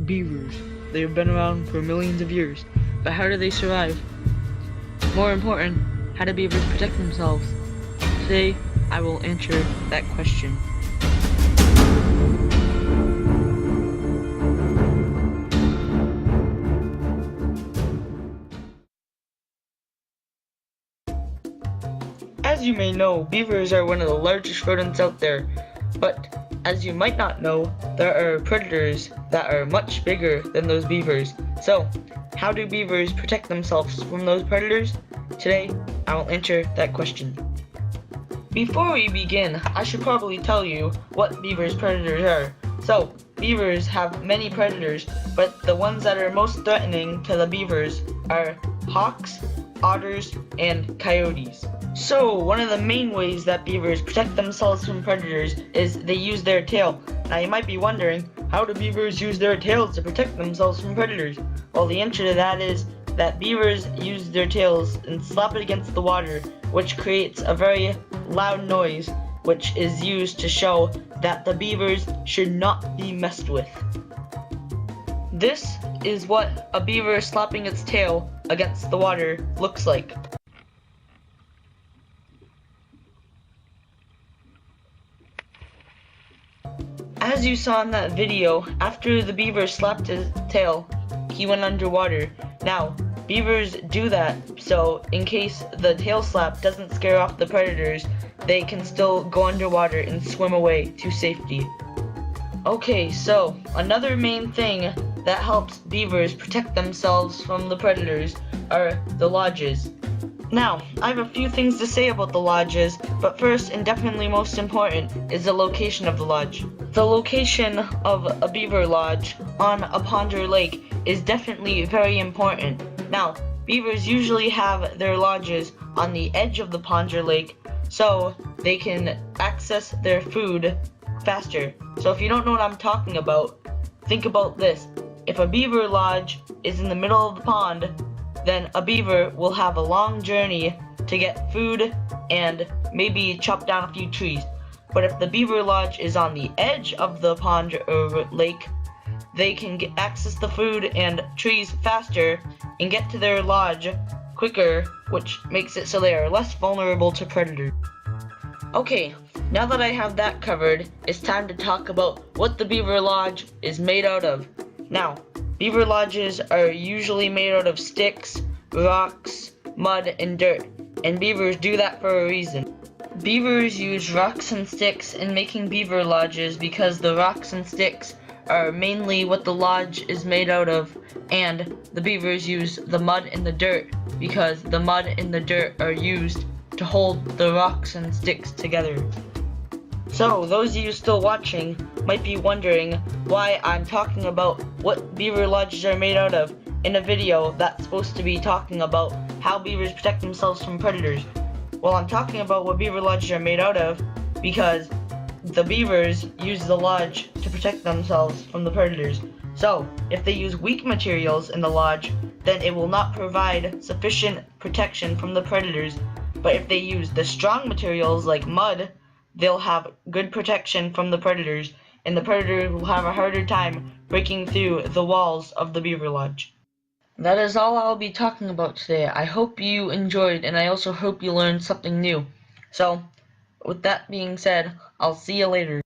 beavers. They have been around for millions of years. But how do they survive? More important, how do beavers protect themselves? Today, I will answer that question. As you may know, beavers are one of the largest rodents out there. But as you might not know, there are predators that are much bigger than those beavers. So, how do beavers protect themselves from those predators? Today, I will answer that question. Before we begin, I should probably tell you what beavers' predators are. So, beavers have many predators, but the ones that are most threatening to the beavers are hawks, otters, and coyotes. So, one of the main ways that beavers protect themselves from predators is they use their tail. Now you might be wondering, how do beavers use their tails to protect themselves from predators? Well, the answer to that is that beavers use their tails and slap it against the water, which creates a very loud noise, which is used to show that the beavers should not be messed with. This is what a beaver slapping its tail against the water looks like. As you saw in that video, after the beaver slapped his tail, he went underwater. Now, beavers do that, so in case the tail slap doesn't scare off the predators, they can still go underwater and swim away to safety. Okay, so another main thing that helps beavers protect themselves from the predators are the lodges. Now, I have a few things to say about the lodges, but first and definitely most important is the location of the lodge. The location of a beaver lodge on a pond or lake is definitely very important. Now, beavers usually have their lodges on the edge of the pond or lake so they can access their food faster. So if you don't know what I'm talking about, think about this. If a beaver lodge is in the middle of the pond, then a beaver will have a long journey to get food and maybe chop down a few trees. But if the beaver lodge is on the edge of the pond or lake, they can access the food and trees faster and get to their lodge quicker, which makes it so they are less vulnerable to predators. Okay, now that I have that covered, it's time to talk about what the beaver lodge is made out of. Now, beaver lodges are usually made out of sticks, rocks, mud, and dirt, and beavers do that for a reason. Beavers use rocks and sticks in making beaver lodges because the rocks and sticks are mainly what the lodge is made out of, and the beavers use the mud and the dirt because the mud and the dirt are used to hold the rocks and sticks together. So, those of you still watching might be wondering why I'm talking about what beaver lodges are made out of in a video that's supposed to be talking about how beavers protect themselves from predators. Well, I'm talking about what beaver lodges are made out of because the beavers use the lodge to protect themselves from the predators. So, if they use weak materials in the lodge, then it will not provide sufficient protection from the predators. But if they use the strong materials like mud, they'll have good protection from the predators, and the predator will have a harder time breaking through the walls of the beaver lodge. That is all I'll be talking about today. I hope you enjoyed, and I also hope you learned something new. So, with that being said, I'll see you later.